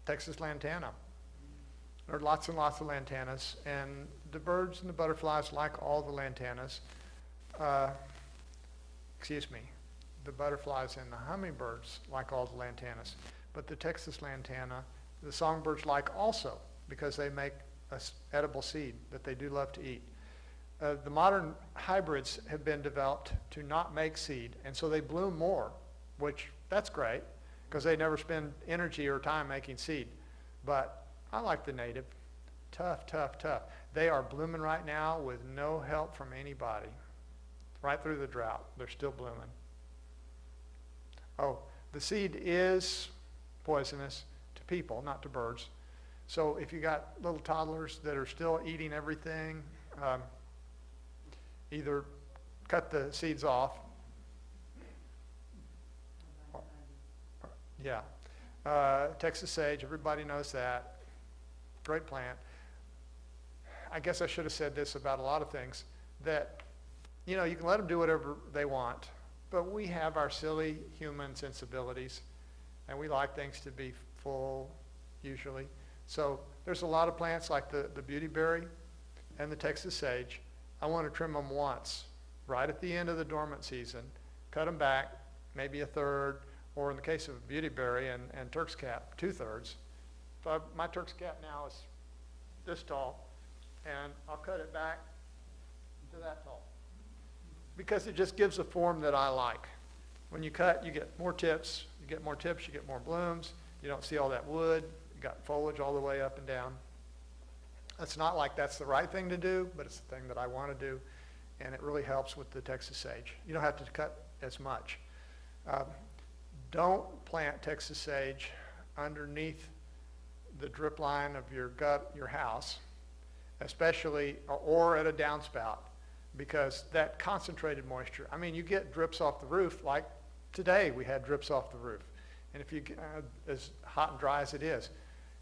Texas lantana. There are lots and lots of lantanas, and the birds and the butterflies like all the lantanas. The butterflies and the hummingbirds like all the lantanas. But the Texas lantana, the songbirds like also, because they make an edible seed that they do love to eat. The modern hybrids have been developed to not make seed, and so they bloom more, which that's great, because they never spend energy or time making seed. But I like the native. Tough. They are blooming right now with no help from anybody. Right through the drought, they're still blooming. Oh, the seed is poisonous to people, not to birds. So if you got little toddlers that are still eating everything, either cut the seeds off. Yeah. Texas sage, everybody knows that. Great plant. I guess I should have said this about a lot of things, that, you know, you can let them do whatever they want, but we have our silly human sensibilities, and we like things to be full, usually. So there's a lot of plants like the beautyberry and the Texas sage. I want to trim them once, right at the end of the dormant season, cut them back, maybe a third, or in the case of beautyberry and Turk's cap, 2/3. So my Turk's cap now is this tall, and I'll cut it back to that tall, because it just gives a form that I like. When you cut, you get more tips. You get more tips, you get more blooms. You don't see all that wood. You got foliage all the way up and down. It's not like that's the right thing to do, but it's the thing that I want to do, and it really helps with the Texas sage. You don't have to cut as much. Don't plant Texas sage underneath the drip line of your house, especially, or at a downspout, because that concentrated moisture, I mean, you get drips off the roof, like today we had drips off the roof. And if you get, as hot and dry as it is,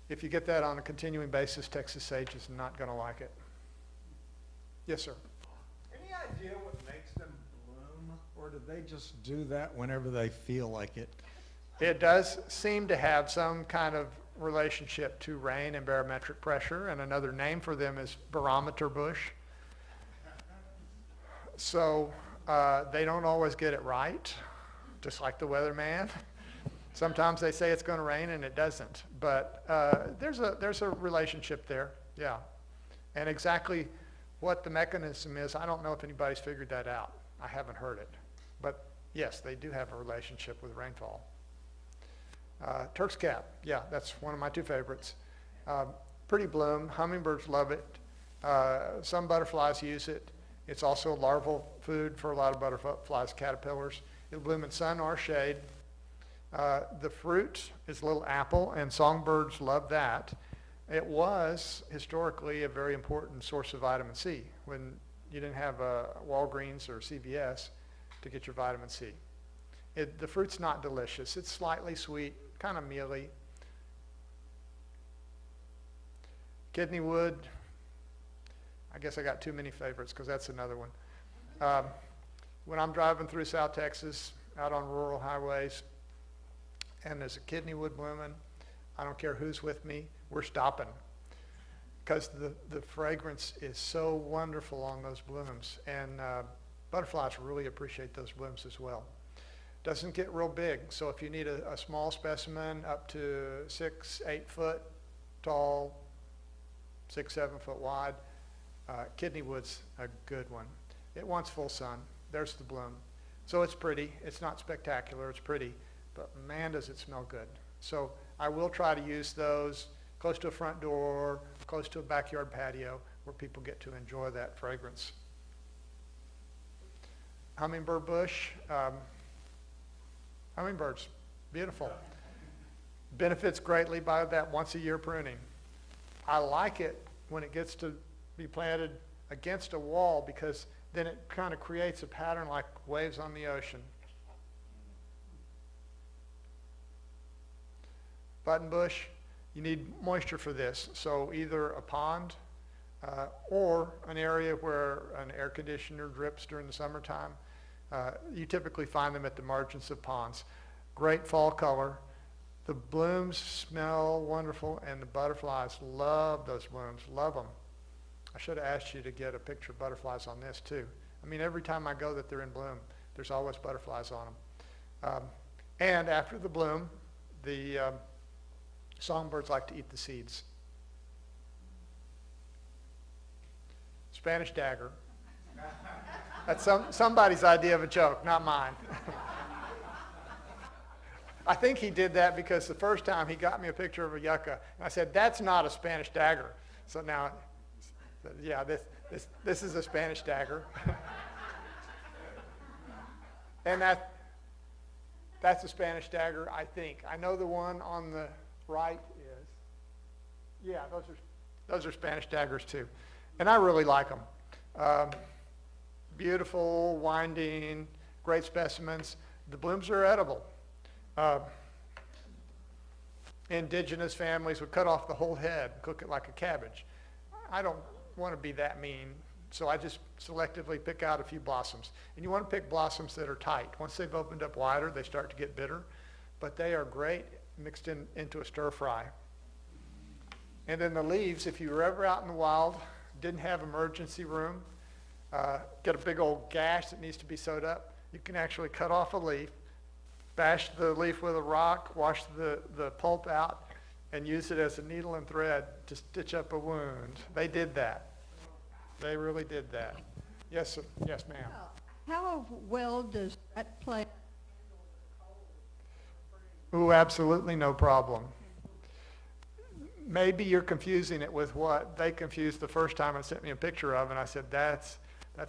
if you get that on a continuing basis, Texas sage is not going to like it. Yes, sir.
Any idea what makes them bloom, or do they just do that whenever they feel like it?
It does seem to have some kind of relationship to rain and barometric pressure, and another name for them is barometer bush. So they don't always get it right, just like the weatherman. Sometimes they say it's going to rain and it doesn't. But there's a relationship there, yeah. And exactly what the mechanism is, I don't know if anybody's figured that out. I haven't heard it. But yes, they do have a relationship with rainfall. Turk's cap, yeah, that's one of my two favorites. Pretty bloom, hummingbirds love it. Some butterflies use it. It's also larval food for a lot of butterflies, caterpillars. It'll bloom in sun or shade. The fruit is a little apple, and songbirds love that. It was historically a very important source of vitamin C when you didn't have Walgreens or CVS to get your vitamin C. The fruit's not delicious. It's slightly sweet, kind of mealy. Kidney wood, I guess I got too many favorites because that's another one. When I'm driving through South Texas, out on rural highways, and there's a kidney wood blooming, I don't care who's with me, we're stopping. Because the fragrance is so wonderful on those blooms. And butterflies really appreciate those blooms as well. Doesn't get real big, so if you need a small specimen up to 6, 8 foot tall, 6, 7 foot wide, kidney wood's a good one. It wants full sun. There's the bloom. So it's pretty. It's not spectacular. It's pretty. But man, does it smell good. So I will try to use those close to a front door, close to a backyard patio where people get to enjoy that fragrance. Hummingbird bush. Hummingbirds, beautiful. Benefits greatly by that once a year pruning. I like it when it gets to be planted against a wall because then it kind of creates a pattern like waves on the ocean. Buttonbush, you need moisture for this. So either a pond or an area where an air conditioner drips during the summertime. You typically find them at the margins of ponds. Great fall color. The blooms smell wonderful, and the butterflies love those blooms, love them. I should have asked you to get a picture of butterflies on this too. I mean, every time I go that they're in bloom, there's always butterflies on them. And after the bloom, the songbirds like to eat the seeds. Spanish dagger. That's somebody's idea of a joke, not mine. I think he did that because the first time he got me a picture of a yucca, and I said, that's not a Spanish dagger. So now, yeah, this is a Spanish dagger. And that's a Spanish dagger, I think. I know the one on the right is. Yeah, those are Spanish daggers too. And I really like them. Beautiful, winding, great specimens. The blooms are edible. Indigenous families would cut off the whole head, cook it like a cabbage. I don't want to be that mean, so I just selectively pick out a few blossoms. And you want to pick blossoms that are tight. Once they've opened up wider, they start to get bitter, but they are great mixed into a stir fry. And then the leaves, if you were ever out in the wild, didn't have emergency room, get a big old gash that needs to be sewed up, you can actually cut off a leaf, bash the leaf with a rock, wash the pulp out, and use it as a needle and thread to stitch up a wound. They did that. They really did that. Yes, sir. Yes, ma'am.
How well does that plant?
Ooh, absolutely no problem. Maybe you're confusing it with what they confused the first time and sent me a picture of, and I said, that's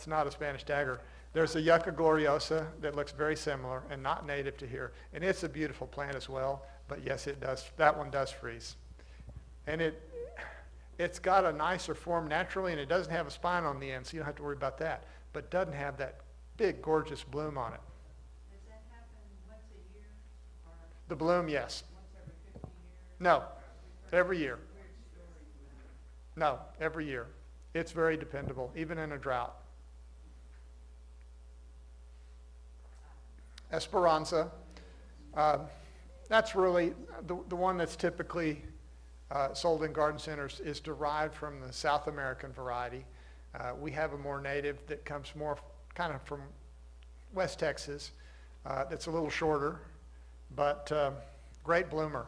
not a Spanish dagger. There's a Yucca gloriosa that looks very similar and not native to here, and it's a beautiful plant as well, but yes, it does. That one does freeze. And it's got a nicer form naturally, and it doesn't have a spine on the end, so you don't have to worry about that, but it doesn't have that big, gorgeous bloom on it.
Does that happen once a year? Or
The bloom, yes.
once every 50 years?
No, every year.
Weird story.
No, every year. It's very dependable, even in a drought. Esperanza, that's really the one that's typically sold in garden centers is derived from the South American variety. We have a more native that comes more kind of from West Texas that's a little shorter, but Great bloomer.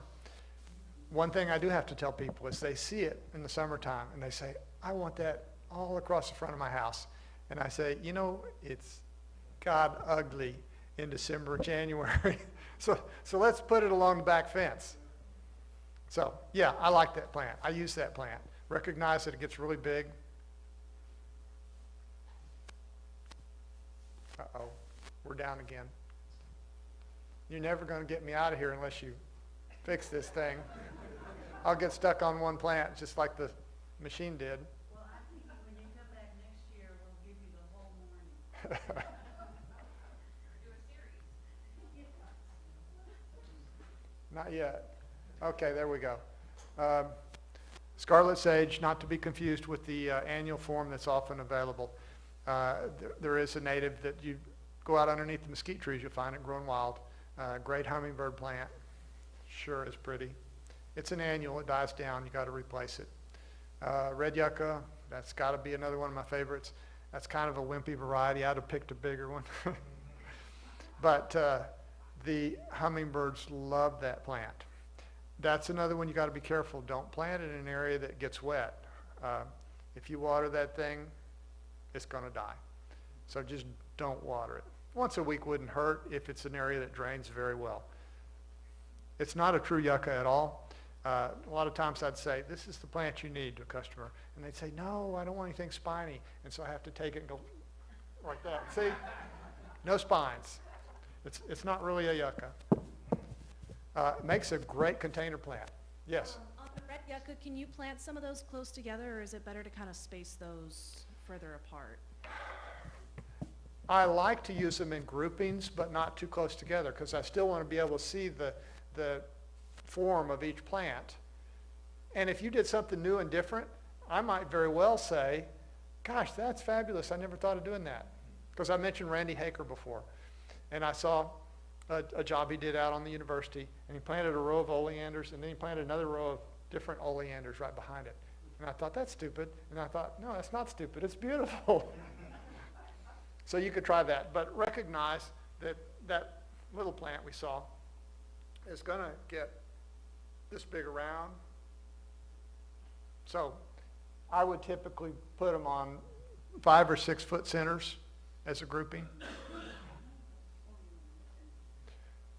One thing I do have to tell people is they see it in the summertime and they say, I want that all across the front of my house. And I say, you know, it's God ugly in December, January. So let's put it along the back fence. So yeah, I like that plant. I use that plant. Recognize that it gets really big. Uh-oh, we're down again. You're never going to get me out of here unless you fix this thing. I'll get stuck on one plant just like the machine did.
Well, I think when you come back next year, we'll give you the whole morning.
Not yet. Okay, there we go. Scarlet sage, not to be confused with the annual form that's often available. There is a native that you go out underneath the mesquite trees, you'll find it growing wild. Great hummingbird plant. Sure is pretty. It's an annual. It dies down. You got to replace it. Red yucca, that's got to be another one of my favorites. That's kind of a wimpy variety. I'd have picked a bigger one. But the hummingbirds love that plant. That's another one you got to be careful. Don't plant it in an area that gets wet. If you water that thing, it's going to die. So just don't water it. Once a week wouldn't hurt if it's an area that drains very well. It's not a true yucca at all. A lot of times I'd say, this is the plant you need to a customer. And they'd say, no, I don't want anything spiny. And so I have to take it and go like that. See? No spines. It's not really a yucca. It makes a great container plant. Yes?
On the red yucca, can you plant some of those close together, or is it better to kind of space those further apart?
I like to use them in groupings, but not too close together, because I still want to be able to see the form of each plant. And if you did something new and different, I might very well say, gosh, that's fabulous. I never thought of doing that. Because I mentioned Randy Haker before. And I saw a job he did out on the university, and he planted a row of oleanders, and then he planted another row of different oleanders right behind it. And I thought, that's stupid. And I thought, no, that's not stupid. It's beautiful. So you could try that. But recognize that that little plant we saw is going to get this big around. So I would typically put them on 5 or 6 foot centers as a grouping.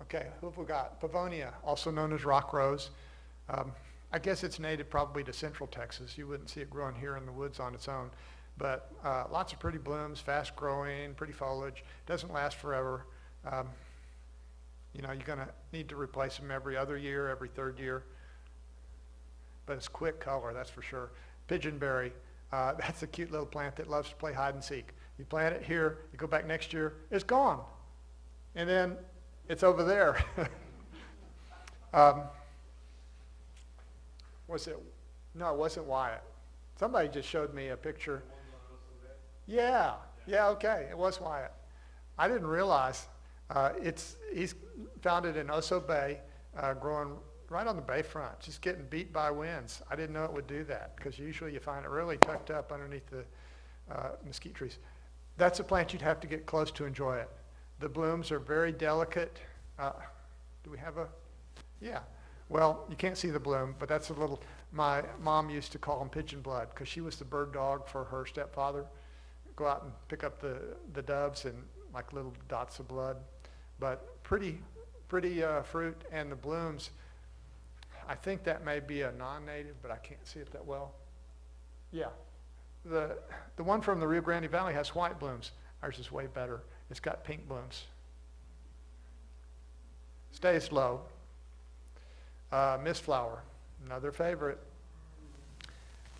Okay, who have we got? Pavonia, also known as rock rose. I guess it's native probably to central Texas. You wouldn't see it growing here in the woods on its own. But lots of pretty blooms, fast growing, pretty foliage. Doesn't last forever. You know, you're going to need to replace them every other year, every third year. But it's quick color, that's for sure. Pigeonberry, that's a cute little plant that loves to play hide and seek. You plant it here, you go back next year, it's gone. And then it's over there. Was it? No, it wasn't Wyatt. Somebody just showed me a picture. Yeah, okay, it was Wyatt. I didn't realize. He's found it in Oso Bay, growing right on the bayfront, just getting beat by winds. I didn't know it would do that, because usually you find it really tucked up underneath the mesquite trees. That's a plant you'd have to get close to enjoy it. The blooms are very delicate. Do we have a? Yeah. Well, you can't see the bloom, but that's a little, my mom used to call them pigeon blood, because she was the bird dog for her stepfather. Go out and pick up the doves and like little dots of blood. But pretty fruit, and the blooms, I think that may be a non-native, but I can't see it that well. Yeah. The one from the Rio Grande Valley has white blooms. Ours is way better. It's got pink blooms. Stays low. Mistflower, another favorite.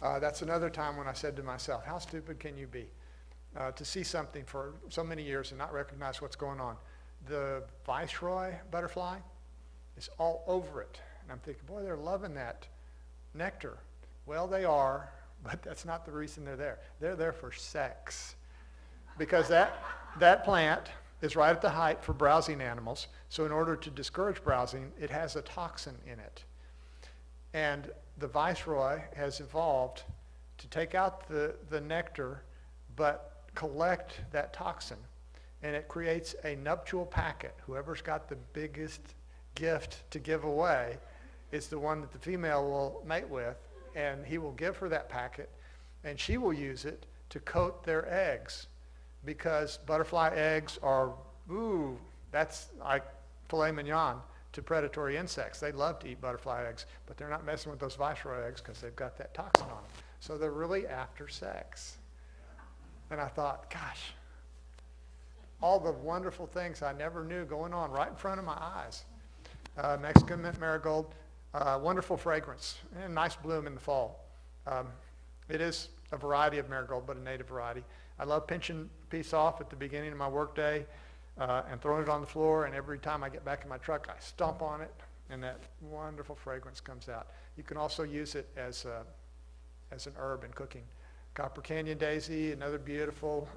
That's another time when I said to myself, how stupid can you be to see something for so many years and not recognize what's going on? The viceroy butterfly is all over it. And I'm thinking, boy, they're loving that nectar. Well, they are, but that's not the reason they're there. They're there for sex. Because that plant is right at the height for browsing animals. So in order to discourage browsing, it has a toxin in it. And the viceroy has evolved to take out the nectar, but collect that toxin. And it creates a nuptial packet. Whoever's got the biggest gift to give away is the one that the female will mate with, and he will give her that packet, and she will use it to coat their eggs, because butterfly eggs are, ooh, that's like filet mignon to predatory insects. They love to eat butterfly eggs, but they're not messing with those viceroy eggs because they've got that toxin on them. So they're really after sex. And I thought, gosh, all the wonderful things I never knew going on right in front of my eyes. Mexican mint marigold, wonderful fragrance, and nice bloom in the fall. It is a variety of marigold, but a native variety. I love pinching a piece off at the beginning of my workday and throwing it on the floor, and every time I get back in my truck, I stomp on it, and that wonderful fragrance comes out. You can also use it as an herb in cooking. Copper Canyon daisy, another beautiful,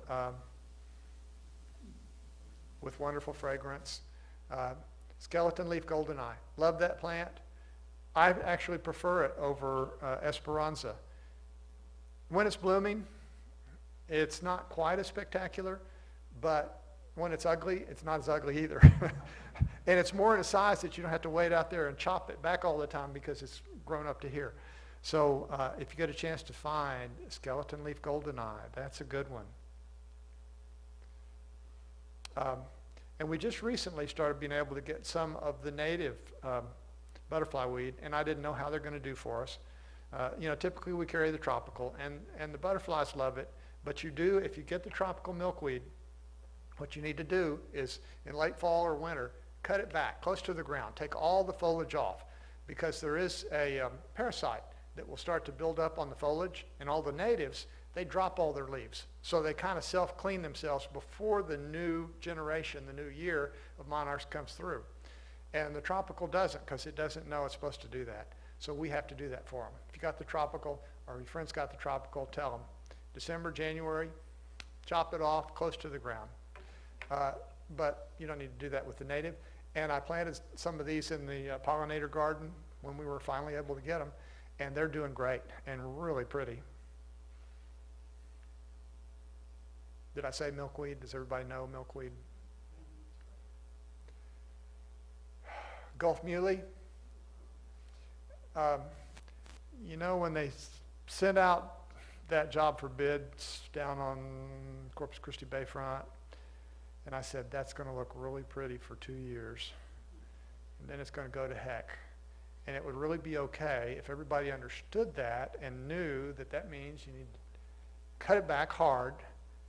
with wonderful fragrance. Skeleton leaf goldeneye, love that plant. I actually prefer it over Esperanza. When it's blooming, it's not quite as spectacular, but when it's ugly, it's not as ugly either. And it's more in a size that you don't have to wait out there and chop it back all the time because it's grown up to here. So if you get a chance to find skeleton leaf goldeneye, that's a good one. And we just recently started being able to get some of the native butterfly weed, and I didn't know how they're going to do for us. Typically we carry the tropical, and the butterflies love it, but you do, if you get the tropical milkweed, what you need to do is in late fall or winter, cut it back close to the ground, take all the foliage off, because there is a parasite that will start to build up on the foliage, and all the natives, they drop all their leaves. So they kind of self-clean themselves before the new generation, the new year of monarchs comes through. And the tropical doesn't, because it doesn't know it's supposed to do that. So we have to do that for them. If you got the tropical, or your friend's got the tropical, tell them. December, January, chop it off close to the ground. But you don't need to do that with the native. And I planted some of these in the pollinator garden when we were finally able to get them, and they're doing great and really pretty. Did I say milkweed? Does everybody know milkweed? Gulf muley. When they sent out that job for bids down on Corpus Christi Bayfront, and I said, that's going to look really pretty for 2 years, and then it's going to go to heck. And it would really be okay if everybody understood that and knew that that means you need to cut it back hard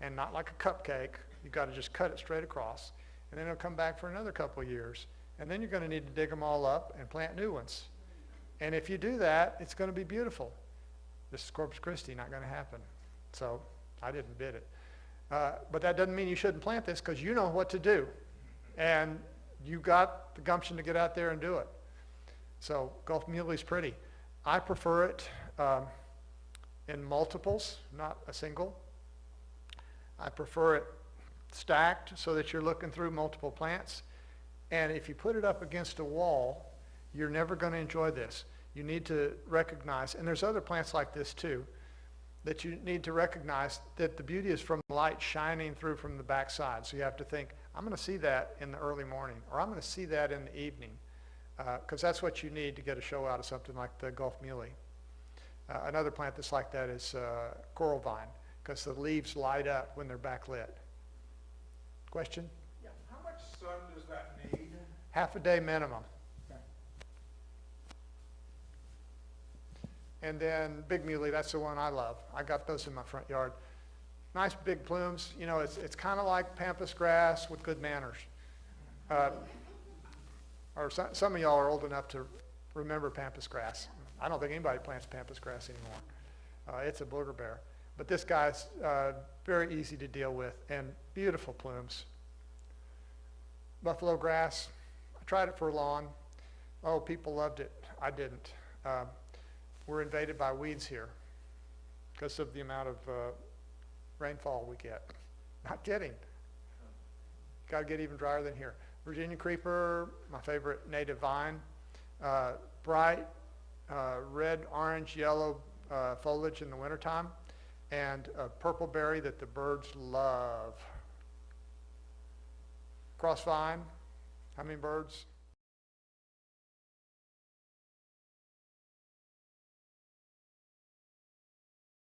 and not like a cupcake. You've got to just cut it straight across, and then it'll come back for another couple of years. And then you're going to need to dig them all up and plant new ones. And if you do that, it's going to be beautiful. This is Corpus Christi, not going to happen. So I didn't bid it. But that doesn't mean you shouldn't plant this, because you know what to do. And you got the gumption to get out there and do it. So Gulf muley's pretty. I prefer it in multiples, not a single. I prefer it stacked so that you're looking through multiple plants. And if you put it up against a wall, you're never going to enjoy this. You need to recognize, and there's other plants like this too, that you need to recognize that the beauty is from the light shining through from the backside. So you have to think, I'm going to see that in the early morning, or I'm going to see that in the evening, because that's what you need to get a show out of something like the Gulf muley. Another plant that's like that is coral vine, because the leaves light up when they're backlit. Question?
Yeah, how much sun does that need?
Half a day minimum.
Okay.
And then big muley, that's the one I love. I got those in my front yard. Nice big plumes. It's kind of like pampas grass with good manners. Or some of y'all are old enough to remember pampas grass. I don't think anybody plants pampas grass anymore. It's a booger bear. But this guy's very easy to deal with, and beautiful plumes. Buffalo grass, I tried it for a lawn. Oh, people loved it. I didn't. We're invaded by weeds here because of the amount of rainfall we get. Not kidding. Got to get even drier than here. Virginia creeper, my favorite native vine. Bright red, orange, yellow foliage in the wintertime. And a purple berry that the birds love. Crossvine, hummingbirds,